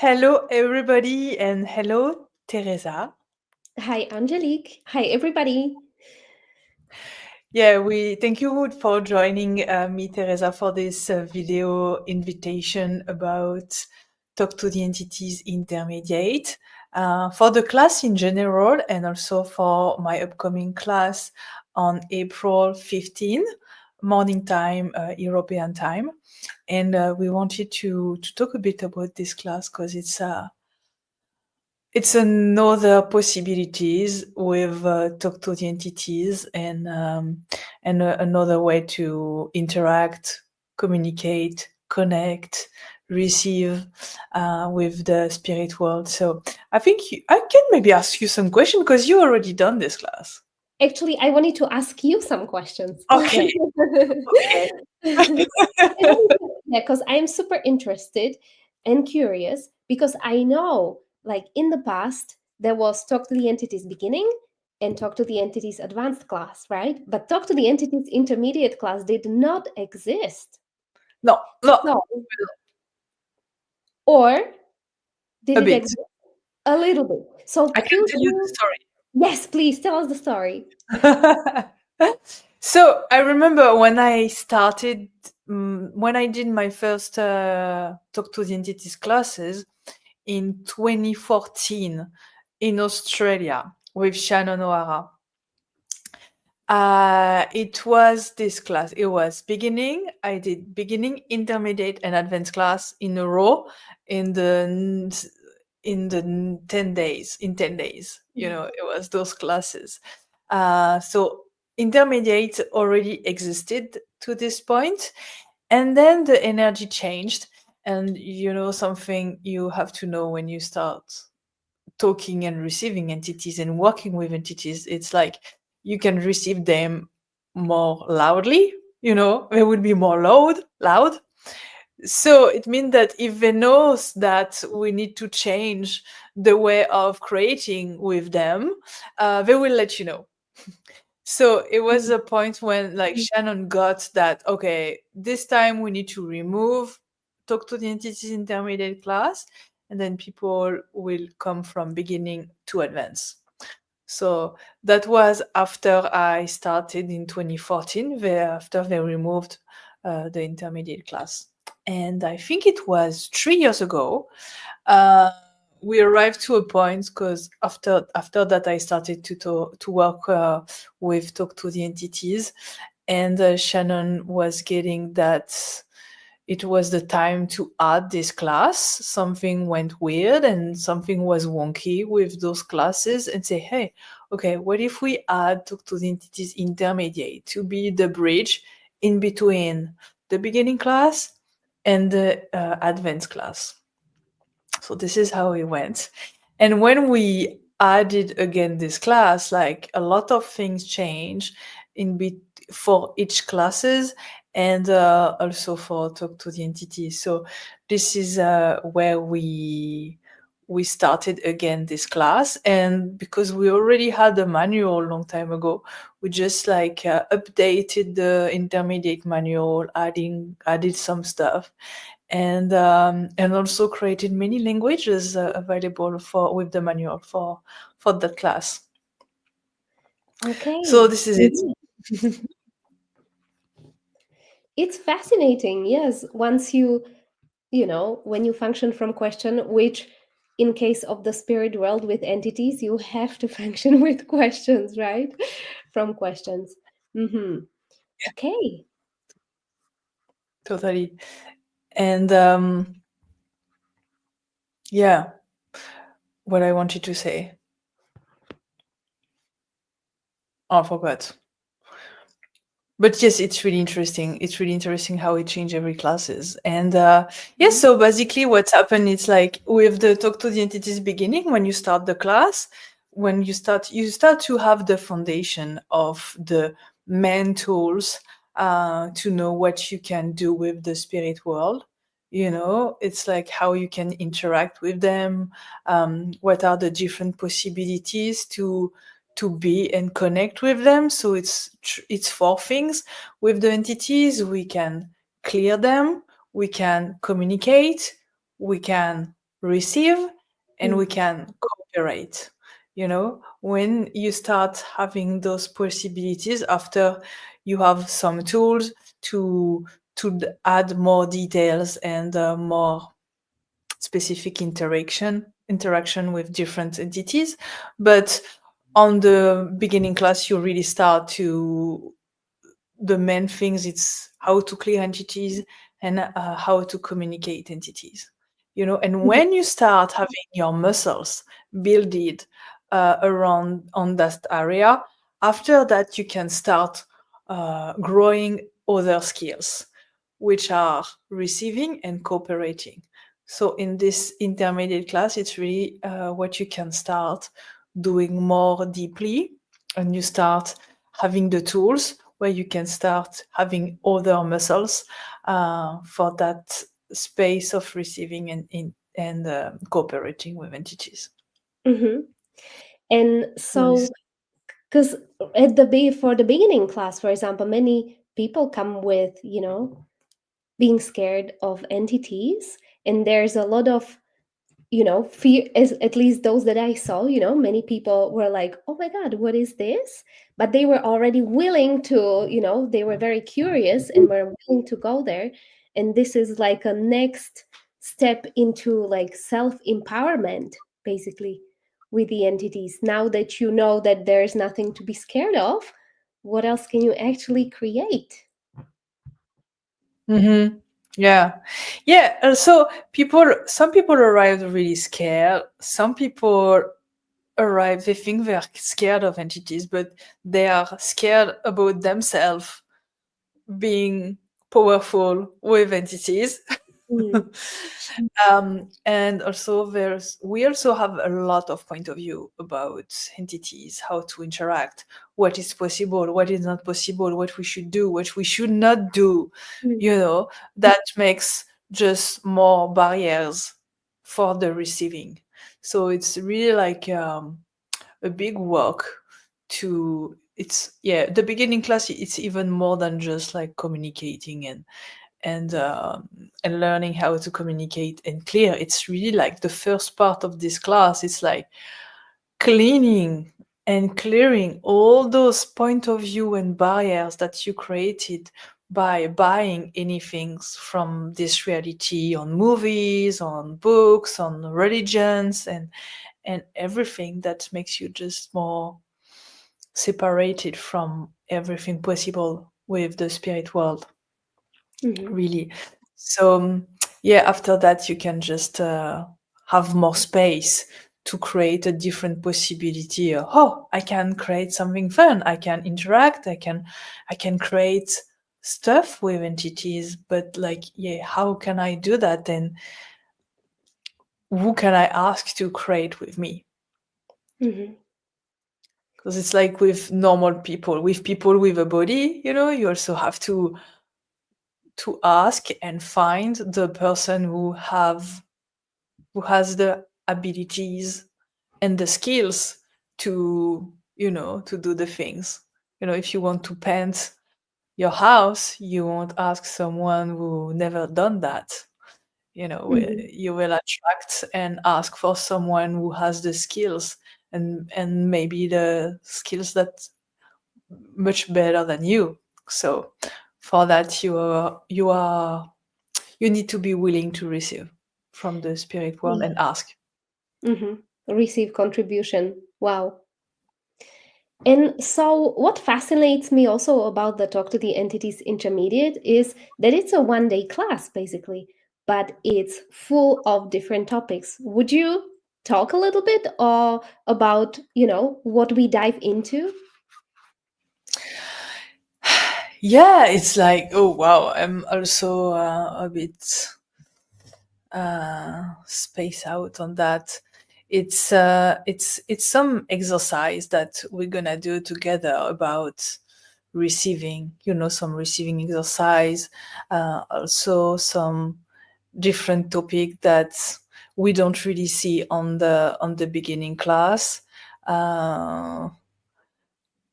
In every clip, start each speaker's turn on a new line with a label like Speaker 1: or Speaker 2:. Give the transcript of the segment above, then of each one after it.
Speaker 1: Hello, everybody, and hello, Teresa.
Speaker 2: Hi, Angelique. Hi, everybody.
Speaker 1: Yeah, we thank you for joining me, Teresa, for this video invitation about Talk to the Entities Intermediate for the class in general, and also for my upcoming class on April 15, morning time, European time. And we wanted to talk a bit about this class because it's another possibilities with talk to the entities and another way to interact, communicate, connect, receive with the spirit world. So I think I can maybe ask you some questions because you already done this class.
Speaker 2: Actually, I wanted to ask you some questions.
Speaker 1: Okay. Okay.
Speaker 2: Yeah, because I am super interested and curious because I know, like in the past, there was Talk to the Entities beginning and Talk to the Entities advanced class, right? But Talk to the Entities intermediate class did not exist.
Speaker 1: No, no,
Speaker 2: So, or did
Speaker 1: a
Speaker 2: it
Speaker 1: bit.
Speaker 2: exist a little bit? So,
Speaker 1: I can
Speaker 2: could
Speaker 1: tell you the
Speaker 2: you?
Speaker 1: story.
Speaker 2: Yes, please tell us the story.
Speaker 1: So I remember when I started, when I did my first Talk to the Entities classes in 2014 in Australia with Shannon O'Hara. It was this class. It was beginning. I did beginning, intermediate, and advanced class in a row in the 10 days. In 10 days, it was those classes. So intermediate already existed to this point, and then the energy changed. And something you have to know when you start talking and receiving entities and working with entities, it's like you can receive them more loudly, they will be more loud. So it means that if they knows that we need to change the way of creating with them, they will let you know. So it was a point when like Shannon got that, okay, this time we need to remove talk to the entities intermediate class, and then people will come from beginning to advance. So that was after I started in 2014, after they removed the intermediate class. And I think it was 3 years ago, uh, we arrived to a point because after that I started to work with talk to the entities, and Shannon was getting that it was the time to add this class. Something went weird and something was wonky with those classes, and say, hey, okay, what if we add talk to the entities intermediate to be the bridge in between the beginning class and the advanced class? So this is how it went. And when we added again this class, like a lot of things change for each classes, and also for talk to the entity. So this is where we started again this class, and because we already had a manual a long time ago, we just like updated the intermediate manual, added some stuff, and also created many languages available for with the manual for that class. So
Speaker 2: Okay.
Speaker 1: this is it.
Speaker 2: It's fascinating, yes. Once when you function from question, which in case of the spirit world with entities, you have to function with questions, right? From questions. Okay.
Speaker 1: Totally. And yeah, what I wanted to say. Oh, I forgot. But yes, it's really interesting. It's really interesting how it changed every classes. And yes,
Speaker 2: Mhm.
Speaker 1: so basically what's happened, it's like with the talk to the entities beginning, when you start the class, when you start to have the foundation of the main tools to know what you can do with the spirit world. It's like how you can interact with them, what are the different possibilities to be and connect with them. So it's four things. With the entities, we can clear them, we can communicate, we can receive and we
Speaker 2: Mm.
Speaker 1: can cooperate. When you start having those possibilities after you have some tools to add more details and more specific interaction with different entities. But on the beginning class you really start to the main things, it's how to clear entities and how to communicate entities. And
Speaker 2: Mhm.
Speaker 1: when you start having your muscles builded around on that area, after that you can start growing other skills, which are receiving and cooperating. So in this intermediate class, it's really what you can start doing more deeply, and you start having the tools where you can start having other muscles for that space of receiving and cooperating with entities.
Speaker 2: Mhm. And
Speaker 1: So this,
Speaker 2: so, because at the for the beginning class, for example, many people come with, being scared of entities, and there's a lot of, fear, as at least those that I saw, many people were like, oh my god, what is this? But they were already willing to, they were very curious and were willing to go there. And this is like a next step into like self empowerment, basically, with the entities. Now that you know that there's nothing to be scared of, what else can you actually create?
Speaker 1: mm-hmm. Yeah, yeah. So some people arrive really scared. Some people arrive, they think they're scared of entities, but they are scared about themselves being powerful with entities.
Speaker 2: Mm.
Speaker 1: And also we also have a lot of point of view about entities, how to interact, what is possible, what is not possible, what we should do, what we should not do.
Speaker 2: Mm.
Speaker 1: That makes just more barriers for the receiving. So it's really like a big work to it's yeah, the beginning class, it's even more than just like communicating and learning how to communicate and clear. It's really like the first part of this class. It's like cleaning and clearing all those point of view and barriers that you created by buying anything from this reality on movies, on books, on religions, and everything that makes you just more separated from everything possible with the spirit world,
Speaker 2: Mhm.
Speaker 1: really. So yeah, after that you can just have more space to create a different possibility. Oh, I can create something fun, I can interact, I can create stuff with entities, but like, yeah, how can I do that? And who can I ask to create with me?
Speaker 2: Mhm.
Speaker 1: Because it's like with normal people, with people with a body, you also have to ask and find the person who has the abilities and the skills to do the things. If you want to paint your house, you won't ask someone who never done that.
Speaker 2: Mhm.
Speaker 1: You will attract and ask for someone who has the skills, and maybe the skills that much better than you. So for that, you need to be willing to receive from the spirit world
Speaker 2: Yeah.
Speaker 1: and ask.
Speaker 2: Mhm. Receive contribution. Wow. And so, what fascinates me also about the Talk to the Entities Intermediate is that it's a 1 day class, basically, but it's full of different topics. Would you talk a little bit about, what we dive into?
Speaker 1: Yeah, it's like, oh wow, I'm also a bit space out on that. It's some exercise that we're gonna do together about receiving, some receiving exercise, also some different topic that we don't really see on the beginning class. uh,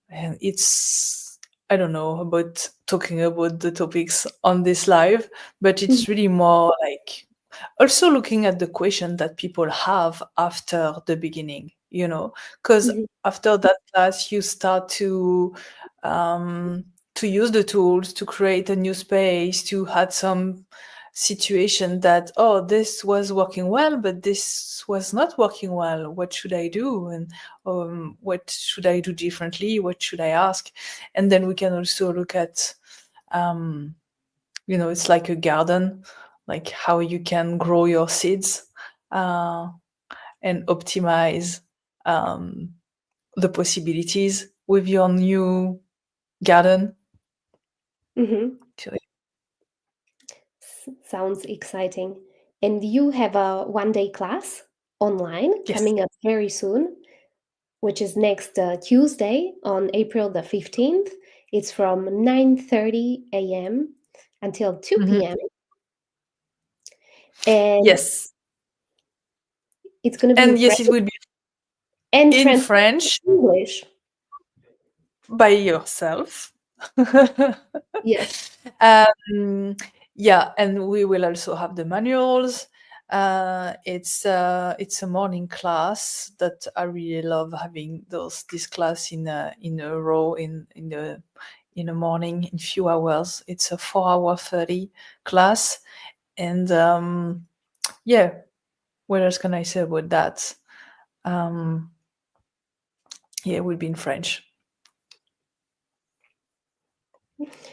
Speaker 1: and it's, I don't know about talking about the topics on this live, but
Speaker 2: Mhm.
Speaker 1: it's really more like also looking at the question that people have after the beginning, because
Speaker 2: Mhm.
Speaker 1: after that class you start um, to use the tools to create a new space, to had some situation that, oh, this was working well, but this was not working well. What should I do? And what should I do differently? What should I ask? And then we can also look at, um, it's like a garden, like how you can grow your seeds uh, and optimize um, the possibilities with your new garden.
Speaker 2: Mhm.
Speaker 1: So,
Speaker 2: Sounds exciting. And you have a 1 day class online
Speaker 1: yes.
Speaker 2: coming up very soon, which is next Tuesday on April the 15th. It's from 9:30 a.m. until 2
Speaker 1: Mhm.
Speaker 2: p.m. And
Speaker 1: Yes.
Speaker 2: it's going to be in
Speaker 1: And yes,
Speaker 2: French
Speaker 1: it will be
Speaker 2: and
Speaker 1: in
Speaker 2: translated to
Speaker 1: French
Speaker 2: English.
Speaker 1: by yourself.
Speaker 2: Yes.
Speaker 1: um, yeah, and we will also have the manuals. It's a morning class that I really love having this class in a row in the morning in few hours. It's a 4 hour 30 class, and yeah, what else can I say about that? Um, yeah, it will be in French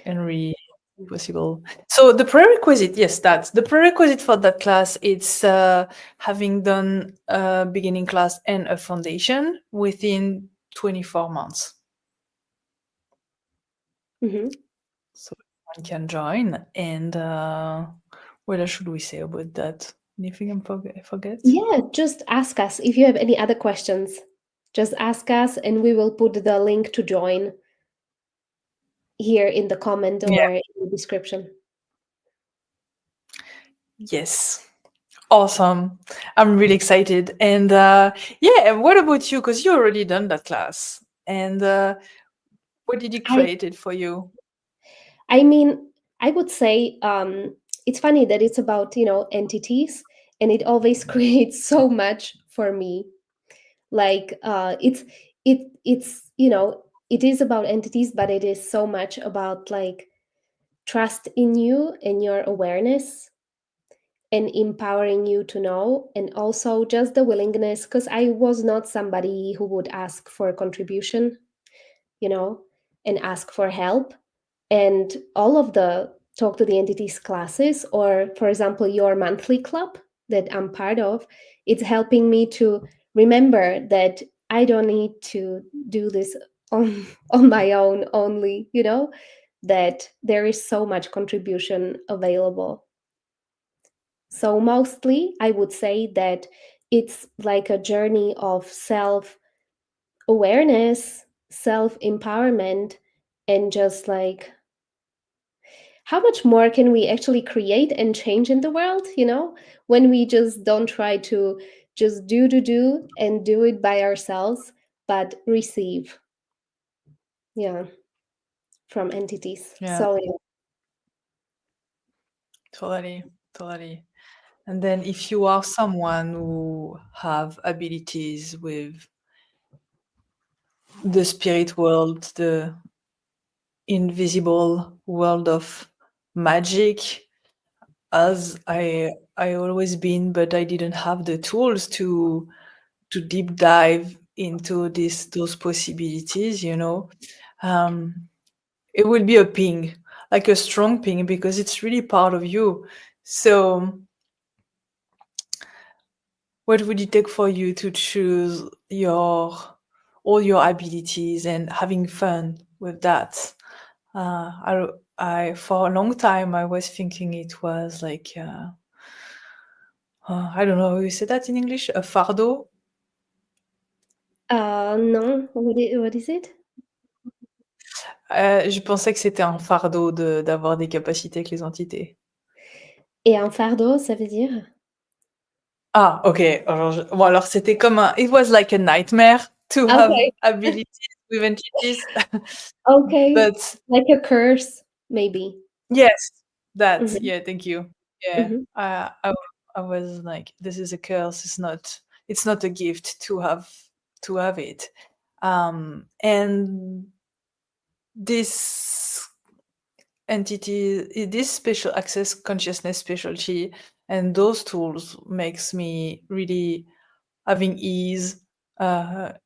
Speaker 1: and really possible. So the prerequisite, yes, that's the prerequisite for that class. It's having done a beginning class and a foundation within 24 months.
Speaker 2: Hmm.
Speaker 1: So one can join. And what else should we say about that? Anything I forget?
Speaker 2: Yeah, just ask us if you have any other questions. Just ask us, and we will put the link to join here in the comment
Speaker 1: Yeah.
Speaker 2: or in the description.
Speaker 1: Yes. Awesome. I'm really excited. And yeah, and what about you? Because you already done that class. And what did you
Speaker 2: I
Speaker 1: create it for you?
Speaker 2: I mean, I would say it's funny that it's about entities, and it always creates so much for me. Like it's it is about entities, but it is so much about like trust in you and your awareness and empowering you to know, and also just the willingness, because I was not somebody who would ask for a contribution, you know and ask for help. And all of the talk to the entities classes, or for example your monthly club that I'm part of, it's helping me to remember that I don't need to do this on on my own only, that there is so much contribution available. So mostly I would say that it's like a journey of self awareness, self empowerment, and just like how much more can we actually create and change in the world, when we just don't try to just do and do it by ourselves, but receive, yeah, from entities.
Speaker 1: Yeah,
Speaker 2: So yeah.
Speaker 1: totally, totally. And then if you are someone who have abilities with the spirit world, the invisible world of magic, as I always been, but I didn't have the tools to deep dive into those possibilities, Um, it will be a ping, like a strong ping, because it's really part of you. So what would it take for you to choose all your abilities and having fun with that? I for a long time I was thinking it was like I don't know how you say that in English, a fardeau.
Speaker 2: No, what is it?
Speaker 1: Je pensais que c'était un fardeau d'avoir des capacités avec les entités.
Speaker 2: Et un fardeau, ça veut dire?
Speaker 1: Ah, ok. Bon, alors c'était comme it was like a nightmare to have
Speaker 2: Okay.
Speaker 1: abilities with entities.
Speaker 2: Okay,
Speaker 1: But
Speaker 2: like a curse maybe.
Speaker 1: yes, that.
Speaker 2: Mhm,
Speaker 1: Yeah, thank you. Yeah,
Speaker 2: mhm.
Speaker 1: I I was like, this is a curse. It's not a gift to have it. And this entity, this special access consciousness specialty and those tools makes me really having ease,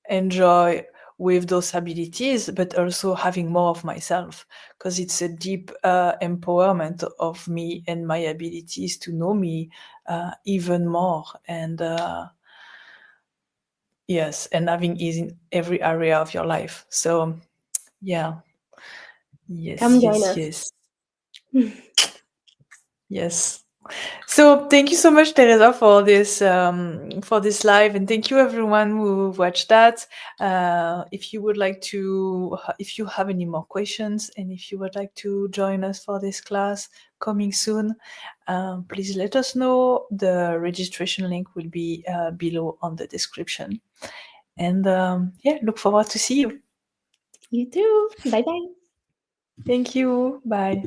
Speaker 1: enjoy with those abilities, but also having more of myself, because it's a deep empowerment of me and my abilities to know me even more. And yes, and having ease in every area of your life. So yeah,
Speaker 2: Come
Speaker 1: yes,
Speaker 2: join
Speaker 1: yes,
Speaker 2: us.
Speaker 1: yes, yes. So thank you so much, Teresa, for this live, and thank you everyone who watched that. If you would like to, if you have any more questions, and if you would like to join us for this class coming soon, please let us know. The registration link will be below on the description. And yeah, look forward to see you.
Speaker 2: You too. Bye bye.
Speaker 1: Thank you. Bye.